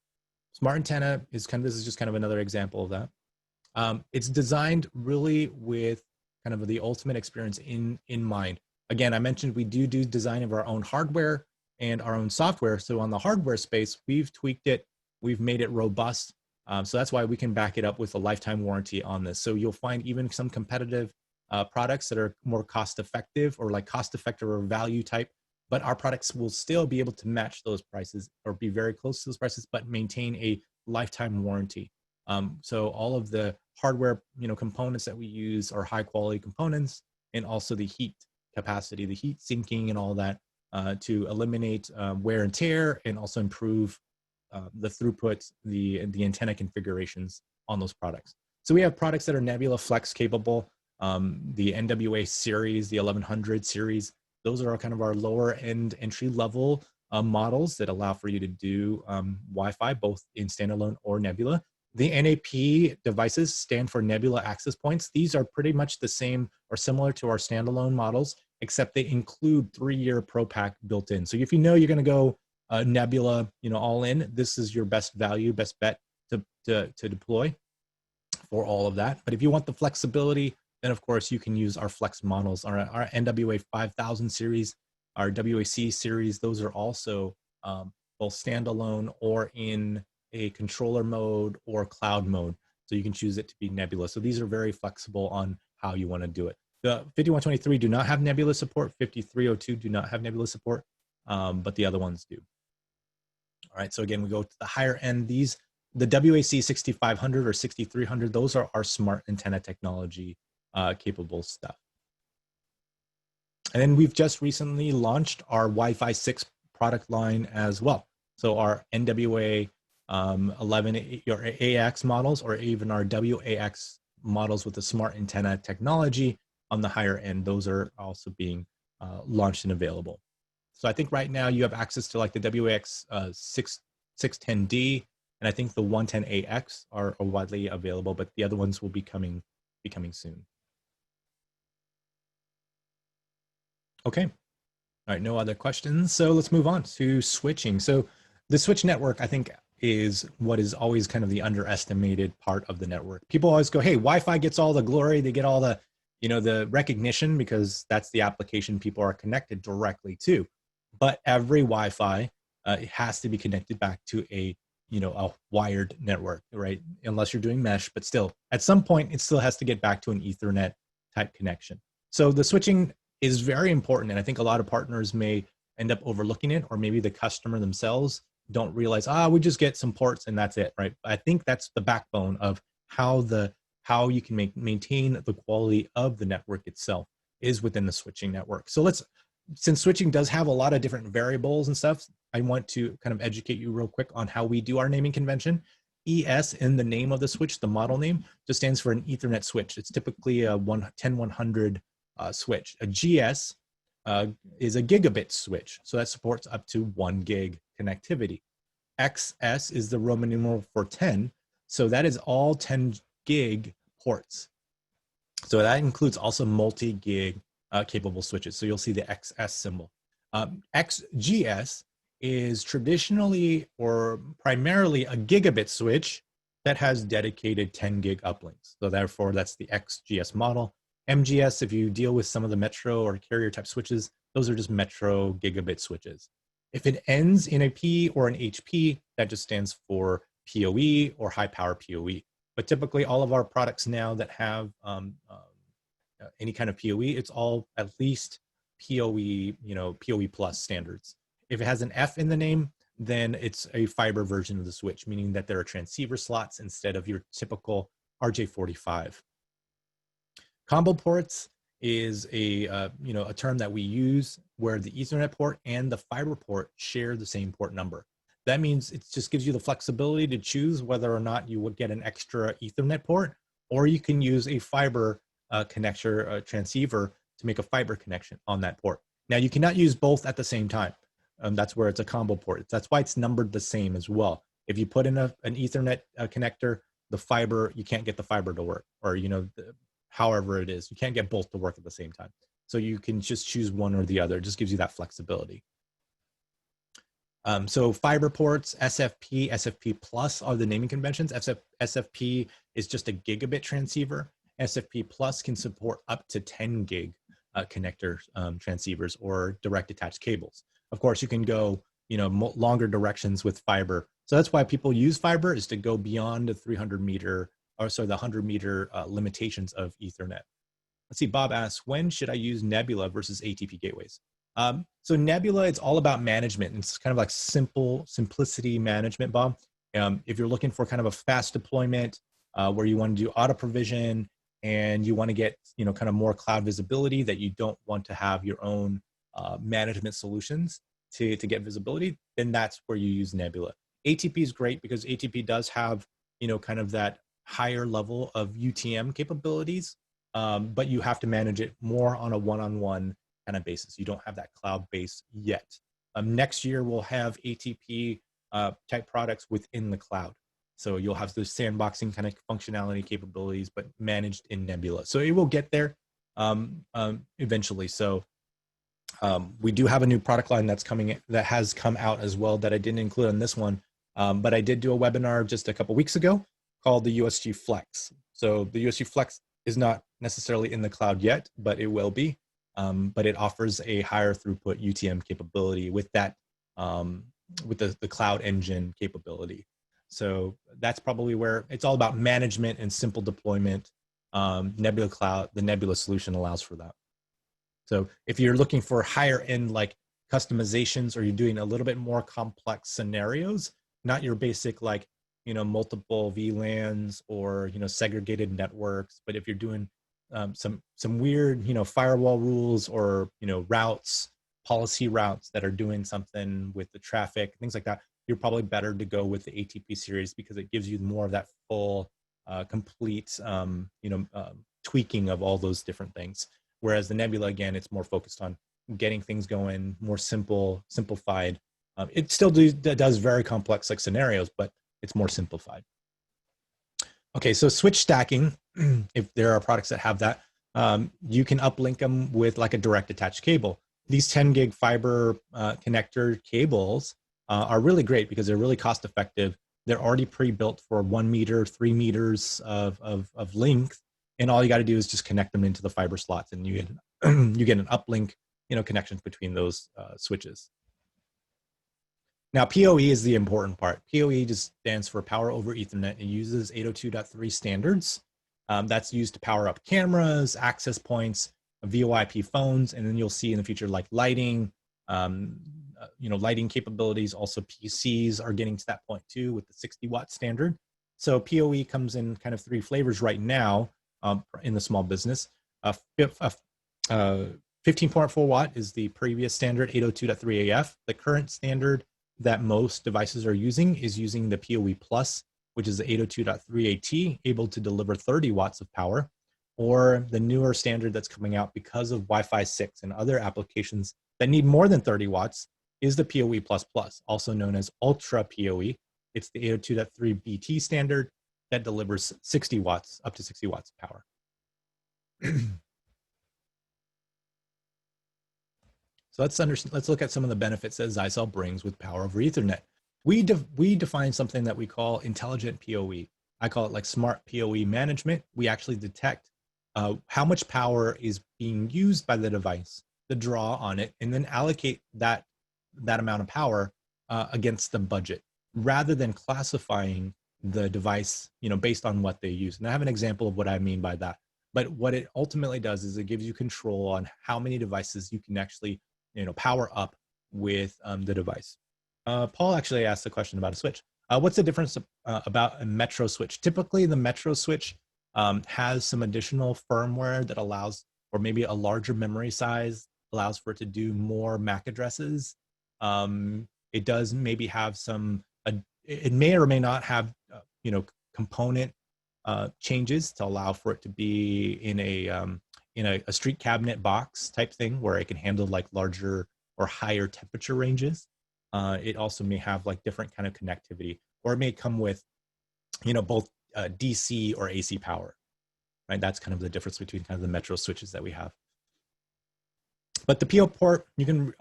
smart antenna is this is just kind of another example of that. It's designed really with kind of the ultimate experience in mind. Again, I mentioned we do design of our own hardware and our own software. So on the hardware space, we've tweaked it, we've made it robust. So that's why we can back it up with a lifetime warranty on this. So you'll find even some competitive products that are more cost effective or like cost effective or value type, but our products will still be able to match those prices or be very close to those prices, but maintain a lifetime warranty. So all of the hardware, components that we use are high quality components, and also the heat capacity, the heat sinking and all that to eliminate wear and tear and also improve the throughput, the antenna configurations on those products. So we have products that are Nebula Flex capable, the NWA series, the 1100 series. Those are kind of our lower end entry level models that allow for you to do Wi-Fi both in standalone or Nebula. The NAP devices stand for Nebula Access Points. These are pretty much the same or similar to our standalone models, except they include 3-year Pro Pack built in. So if you know you're going to go Nebula, all in, this is your best value, best bet to deploy for all of that. But if you want the flexibility, then of course you can use our Flex models, our NWA 5000 series, our WAC series. Those are also both standalone or in a controller mode or cloud mode. So you can choose it to be Nebula. So these are very flexible on how you want to do it. The 5123 do not have Nebula support. 5302 do not have Nebula support, but the other ones do. All right, so again, we go to the higher end. The WAC 6500 or 6300, those are our smart antenna technology capable stuff. And then we've just recently launched our Wi-Fi 6 product line as well. So our NWA 11 or AX models, or even our WAX models with the smart antenna technology on the higher end, those are also being launched and available. So I think right now you have access to like the WAX 610D, and I think the 110AX are widely available, but the other ones will be coming soon. Okay. All right, no other questions. So let's move on to switching. So the switch network, I think, is what is always kind of the underestimated part of the network. People always go, hey, Wi-Fi gets all the glory. They get all the, the recognition because that's the application people are connected directly to. But every Wi-Fi has to be connected back to a wired network, right? Unless you're doing mesh, but still, at some point, it still has to get back to an Ethernet type connection. So the switching is very important, and I think a lot of partners may end up overlooking it, or maybe the customer themselves don't realize, we just get some ports and that's it, right? I think that's the backbone of how you can maintain the quality of the network itself is within the switching network. So since switching does have a lot of different variables and stuff, I want to kind of educate you real quick on how we do our naming convention. ES in the name of the switch, the model name, just stands for an Ethernet switch. It's typically a 10100 switch. A GS is a gigabit switch, so that supports up to 1 gig connectivity. XS is the Roman numeral for 10, so that is all 10 gig ports. So that includes also multi-gig capable switches. So you'll see the XS symbol. XGS is traditionally or primarily a gigabit switch that has dedicated 10 gig uplinks. So therefore, that's the XGS model. MGS, if you deal with some of the metro or carrier type switches, those are just metro gigabit switches. If it ends in a P or an HP, that just stands for PoE or high power PoE. But typically all of our products now that have any kind of PoE, it's all at least PoE, PoE plus standards. If it has an F in the name, then it's a fiber version of the switch, meaning that there are transceiver slots instead of your typical RJ45. Combo ports is a term that we use where the Ethernet port and the fiber port share the same port number. That means it just gives you the flexibility to choose whether or not you would get an extra Ethernet port, or you can use a fiber connector transceiver to make a fiber connection on that port. Now you cannot use both at the same time. That's where it's a combo port. That's why it's numbered the same as well. If you put in an Ethernet connector, the fiber, you can't get the fiber to work, or however it is, you can't get both to work at the same time. So you can just choose one or the other. It just gives you that flexibility. So fiber ports, SFP, SFP plus are the naming conventions. SFP is just a gigabit transceiver. SFP plus can support up to 10 gig connector transceivers or direct attached cables. Of course, you can go longer directions with fiber. So that's why people use fiber, is to go beyond the 300 meter, or sorry, the 100 meter limitations of Ethernet. Let's see, Bob asks, when should I use Nebula versus ATP gateways? So Nebula, it's all about management. It's kind of like simplicity management, Bob. If you're looking for kind of a fast deployment where you want to do auto provision and you want to get, kind of more cloud visibility, that you don't want to have your own management solutions to get visibility, then that's where you use Nebula. ATP is great because ATP does have, kind of that higher level of UTM capabilities, but you have to manage it more on a one-on-one kind of basis. You don't have that cloud base yet. Next year, we'll have ATP type products within the cloud. So you'll have those sandboxing kind of functionality capabilities, but managed in Nebula. So it will get there eventually. So we do have a new product line that has come out as well that I didn't include on this one. But I did do a webinar just a couple weeks ago called the USG Flex. So the USG Flex is not necessarily in the cloud yet, but it will be. But it offers a higher throughput UTM capability with that, with the cloud engine capability. So that's probably where it's all about management and simple deployment. Nebula Cloud, the Nebula solution allows for that. So if you're looking for higher end like customizations, or you're doing a little bit more complex scenarios, not your basic like, multiple VLANs or, segregated networks, but if you're doing some weird, firewall rules or, routes, policy routes that are doing something with the traffic, things like that, you're probably better to go with the ATP series because it gives you more of that full, complete, tweaking of all those different things. Whereas the Nebula, again, it's more focused on getting things going, more simplified. It still does very complex like scenarios, but it's more simplified. Okay, so switch stacking, if there are products that have that, you can uplink them with like a direct attached cable. These 10 gig fiber connector cables are really great because they're really cost effective. They're already pre-built for 1 meter, 3 meters of length. And all you got to do is just connect them into the fiber slots, and you get you get an uplink, connections between those switches. Now, PoE is the important part. PoE just stands for Power over Ethernet. It uses 802.3 standards. That's used to power up cameras, access points, VoIP phones, and then you'll see in the future like lighting, lighting capabilities. Also, PCs are getting to that point too with the 60-watt standard. So PoE comes in kind of 3 flavors right now in the small business. 15.4 watt is the previous standard, 802.3 AF. The current standard that most devices are using is using the PoE Plus, which is the 802.3 AT, able to deliver 30 watts of power, or the newer standard that's coming out because of Wi-Fi 6 and other applications that need more than 30 watts is the PoE Plus Plus, also known as Ultra PoE. It's the 802.3 BT standard that delivers 60 watts, up to 60 watts of power. So let's look at some of the benefits that Zyxel brings with Power over Ethernet. We define something that we call Intelligent POA. I call it like Smart POA Management. We actually detect how much power is being used by the device, the draw on it, and then allocate that amount of power against the budget, rather than classifying the device, based on what they use. And I have an example of what I mean by that. But what it ultimately does is it gives you control on how many devices you can actually power up with the device. Paul actually asked a question about a switch. What's the difference about a Metro switch? Typically, the Metro switch has some additional firmware that allows, or maybe a larger memory size, allows for it to do more MAC addresses. It does maybe have some, it may or may not have, component changes to allow for it to be in a street cabinet box type thing where it can handle like larger or higher temperature ranges. It also may have like different kind of connectivity, or it may come with, both DC or AC power, right? That's kind of the difference between kind of the Metro switches that we have. But the PO port, you can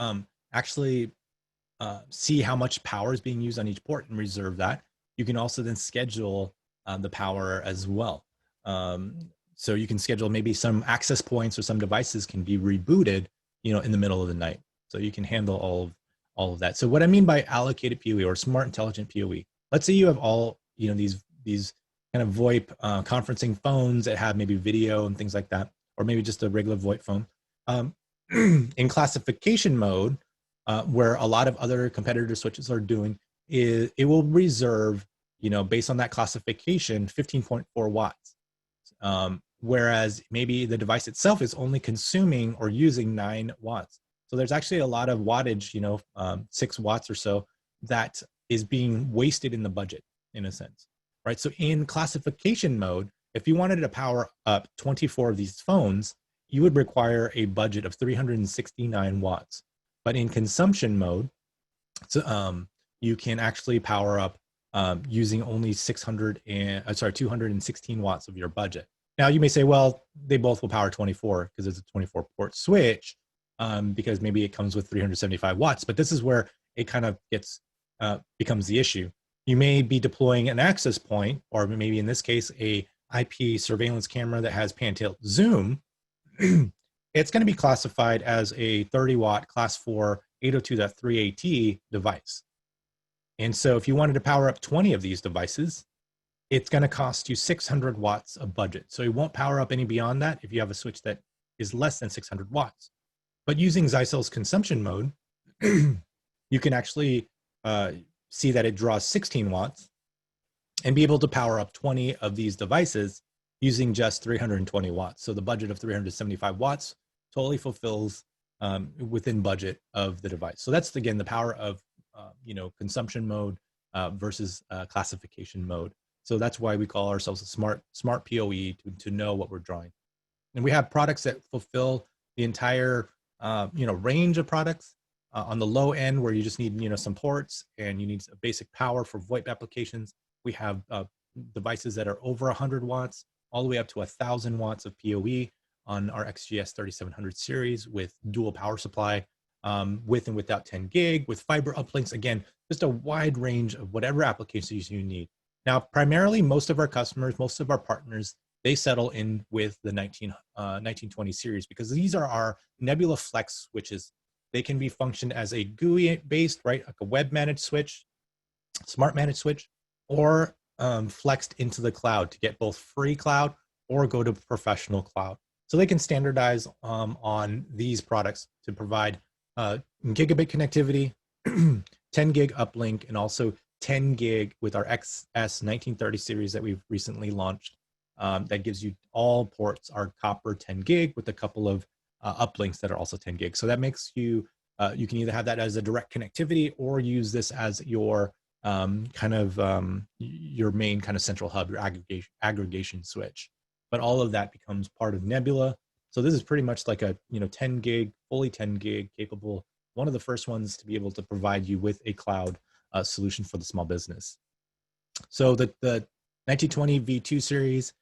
actually see how much power is being used on each port and reserve that. You can also then schedule the power as well. So you can schedule maybe some access points or some devices can be rebooted, in the middle of the night. So you can handle all of that. So what I mean by allocated PoE or smart intelligent PoE, let's say you have all, these kind of VoIP conferencing phones that have maybe video and things like that, or maybe just a regular VoIP phone. In classification mode, where a lot of other competitor switches are doing, is it will reserve, based on that classification, 15.4 watts. whereas maybe the device itself is only consuming or using 9 watts. So there's actually a lot of wattage, 6 watts or so, that is being wasted in the budget in a sense, right? So in classification mode, if you wanted to power up 24 of these phones, you would require a budget of 369 watts. But in consumption mode, you can actually power up using only 216 watts of your budget. Now you may say, well, they both will power 24 because it's a 24 port switch, because maybe it comes with 375 watts, but this is where it kind of becomes the issue. You may be deploying an access point, or maybe in this case, a IP surveillance camera that has pan-tilt zoom. It's going to be classified as a 30 watt class 4 802.3 AT device. And so if you wanted to power up 20 of these devices, it's going to cost you 600 watts of budget. So it won't power up any beyond that if you have a switch that is less than 600 watts. But using Zyxel's consumption mode, you can actually see that it draws 16 watts and be able to power up 20 of these devices using just 320 watts. So the budget of 375 watts totally fulfills within budget of the device. So that's, again, the power of consumption mode versus classification mode. So that's why we call ourselves a smart POE, to know what we're drawing. And we have products that fulfill the entire range of products. On the low end, where you just need some ports and you need a basic power for VoIP applications, we have devices that are over 100 watts, all the way up to 1,000 watts of PoE on our XGS 3700 series with dual power supply, with and without 10 gig, with fiber uplinks. Again, just a wide range of whatever applications you need. Now, primarily, most of our customers, most of our partners, they settle in with the 1920 series, because these are our Nebula Flex switches. They can be functioned as a GUI-based, right, like a web-managed switch, smart managed switch, or flexed into the cloud to get both free cloud or go to professional cloud. So they can standardize on these products to provide gigabit connectivity, 10 gig uplink, and also 10 gig with our XS 1930 series that we've recently launched. That gives you all ports are copper 10 gig with a couple of uplinks that are also 10 gig. So that makes you, you can either have that as a direct connectivity or use this as your your main kind of central hub, your aggregation switch. But all of that becomes part of Nebula. So this is pretty much like a 10 gig, fully 10 gig capable, one of the first ones to be able to provide you with a cloud solution for the small business. So the 1920 V2 series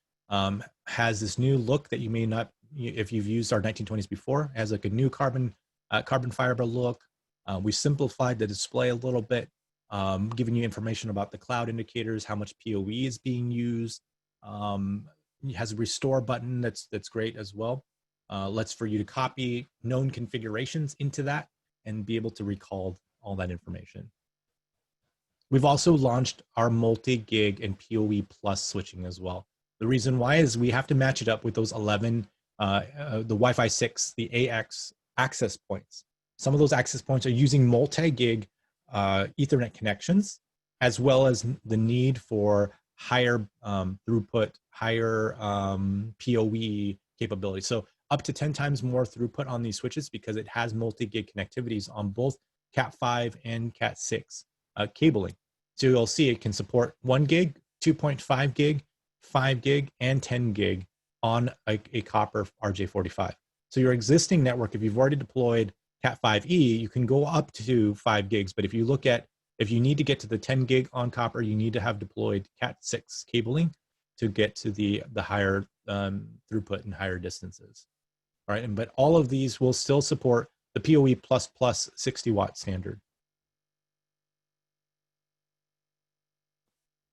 has this new look that you may not, if you've used our 1920s before, it has like a new carbon fiber look. We simplified the display a little bit, giving you information about the cloud indicators, how much PoE is being used. It has a restore button that's great as well. Lets for you to copy known configurations into that and be able to recall all that information. We've also launched our multi-gig and PoE plus switching as well. The reason why is we have to match it up with those 11, the Wi-Fi 6, the AX access points. Some of those access points are using multi-gig Ethernet connections, as well as the need for higher throughput, higher PoE capability. So up to 10 times more throughput on these switches because it has multi-gig connectivities on both Cat5 and Cat6 cabling. So you'll see it can support 1 gig, 2.5 gig, 5 gig, and 10 gig on a copper RJ45. So your existing network, if you've already deployed Cat5e, you can go up to 5 gigs. But if you look at, if you need to get to the 10 gig on copper, you need to have deployed Cat6 cabling to get to the higher throughput and higher distances. All right, but all of these will still support the PoE++ 60 watt standard.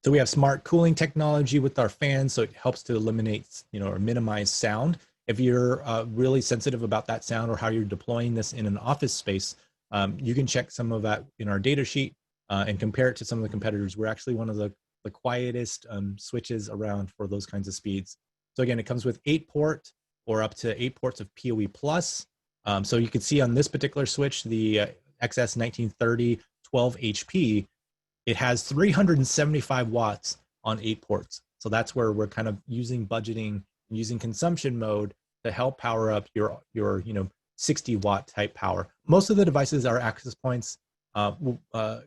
So we have smart cooling technology with our fans, so it helps to eliminate, or minimize sound. If you're really sensitive about that sound or how you're deploying this in an office space, you can check some of that in our data sheet and compare it to some of the competitors. We're actually one of the quietest switches around for those kinds of speeds. So again, it comes with 8-port or up to 8 ports of PoE+. So you can see on this particular switch, the XS 1930 12 HP, it has 375 watts on 8 ports. So that's where we're kind of using budgeting using consumption mode to help power up your 60-watt type power. Most of the devices are access points.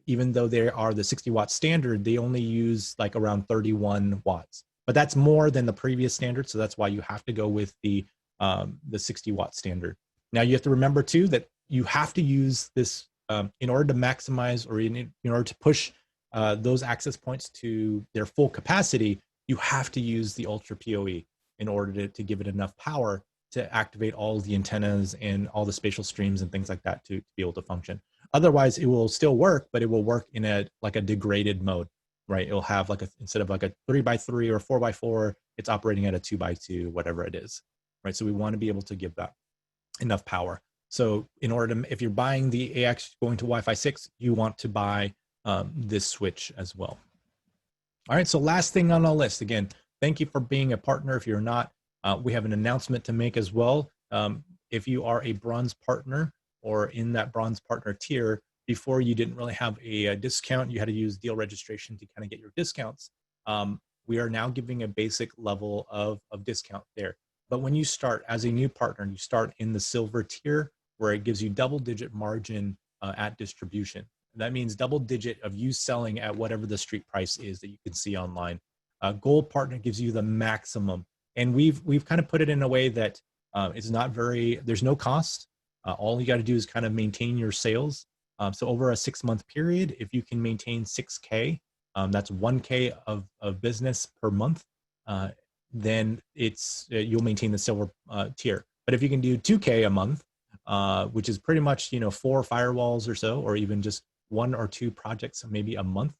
Even though they are the 60-watt standard, they only use like around 31 watts. But that's more than the previous standard, so that's why you have to go with the 60-watt standard. Now you have to remember too that you have to use this in order to maximize, or in order to push those access points to their full capacity. You have to use the Ultra PoE in order to give it enough power to activate all the antennas and all the spatial streams and things like that to be able to function. Otherwise, it will still work, but it will work in a degraded mode, right? It'll have instead of like a 3x3 or 4x4, it's operating at a 2x2, whatever it is, right? So we want to be able to give that enough power. So in order to, if you're buying the AX going to Wi-Fi 6, you want to buy this switch as well. All right, so last thing on our list, again, thank you for being a partner. If you're not, we have an announcement to make as well. If you are a bronze partner or in that bronze partner tier, before you didn't really have a discount, you had to use deal registration to kind of get your discounts. We are now giving a basic level of discount there. But when you start as a new partner, you start in the silver tier where it gives you double-digit margin at distribution. That means double-digit of you selling at whatever the street price is that you can see online. Gold partner gives you the maximum. And we've kind of put it in a way that it's not there's no cost. All you got to do is kind of maintain your sales. So over a 6-month period, if you can maintain 6K, that's 1K of business per month, then you'll maintain the silver tier. But if you can do 2K a month, which is pretty much 4 firewalls or so, or even just 1 or 2 projects maybe a month,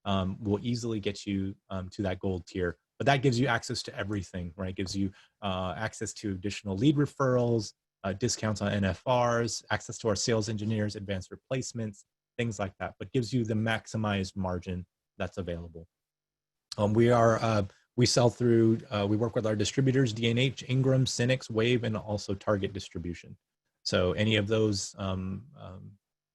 will easily get you to that gold tier. But that gives you access to everything, right? It gives you access to additional lead referrals, discounts on NFRs, access to our sales engineers, advanced replacements, things like that, but gives you the maximized margin that's available. We sell through, we work with our distributors, D&H, Ingram, Synix, Wave, and also Target Distribution. So any of those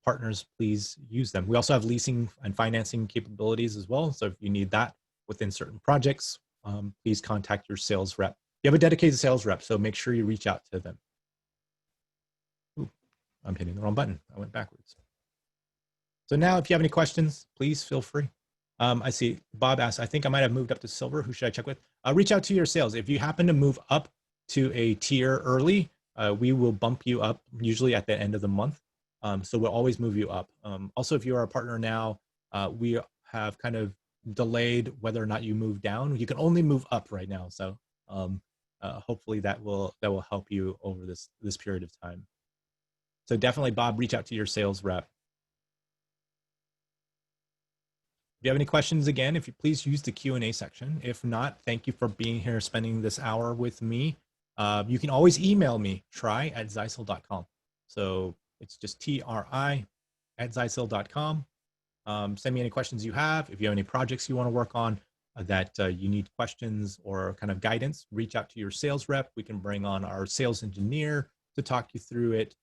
partners, please use them. We also have leasing and financing capabilities as well. So if you need that within certain projects, please contact your sales rep. You have a dedicated sales rep, so make sure you reach out to them. Ooh, I'm hitting the wrong button. I went backwards. So now if you have any questions, please feel free. I see Bob asked, I think I might have moved up to silver. Who should I check with? Reach out to your sales. If you happen to move up to a tier early, we will bump you up usually at the end of the month. So we'll always move you up. Also, if you are a partner now, we have kind of delayed whether or not you move down. You can only move up right now. So hopefully that will help you over this period of time. So definitely, Bob, reach out to your sales rep. If you have any questions, again, if you please use the Q&A section. If not, thank you for being here, spending this hour with me. You can always email me, try@zyxel.com. So it's just tri@zyxel.com. Send me any questions you have. If you have any projects you want to work on that you need questions or kind of guidance, reach out to your sales rep. We can bring on our sales engineer to talk you through it.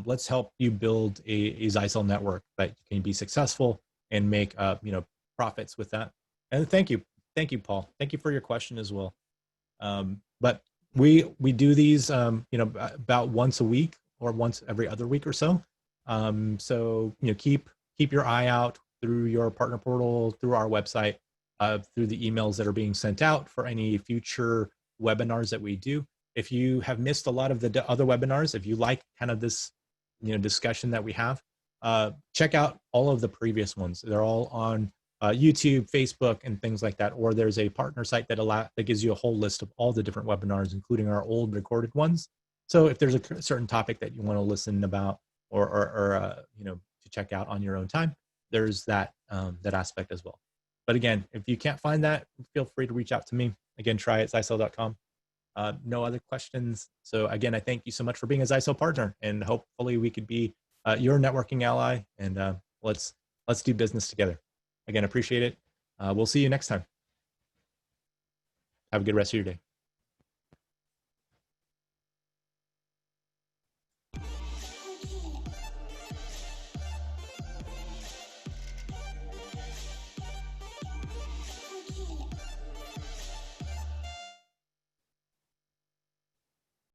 Let's help you build a Zyxel network that can be successful and make profits with that. And thank you, Paul. Thank you for your question as well. But we do these about once a week or once every other week or so. So keep your eye out through your partner portal, through our website, through the emails that are being sent out for any future webinars that we do. If you have missed a lot of the other webinars, if you like kind of this discussion that we have, check out all of the previous ones. They're all on YouTube, Facebook, and things like that. Or there's a partner site that gives you a whole list of all the different webinars, including our old recorded ones. So if there's a certain topic that you want to listen about or to check out on your own time, there's that aspect as well. But again, if you can't find that, feel free to reach out to me. Again, try@zyxel.com. No other questions. So again, I thank you so much for being a Zyxel partner, and hopefully we could be your networking ally, and let's do business together. Again, appreciate it. We'll see you next time. Have a good rest of your day.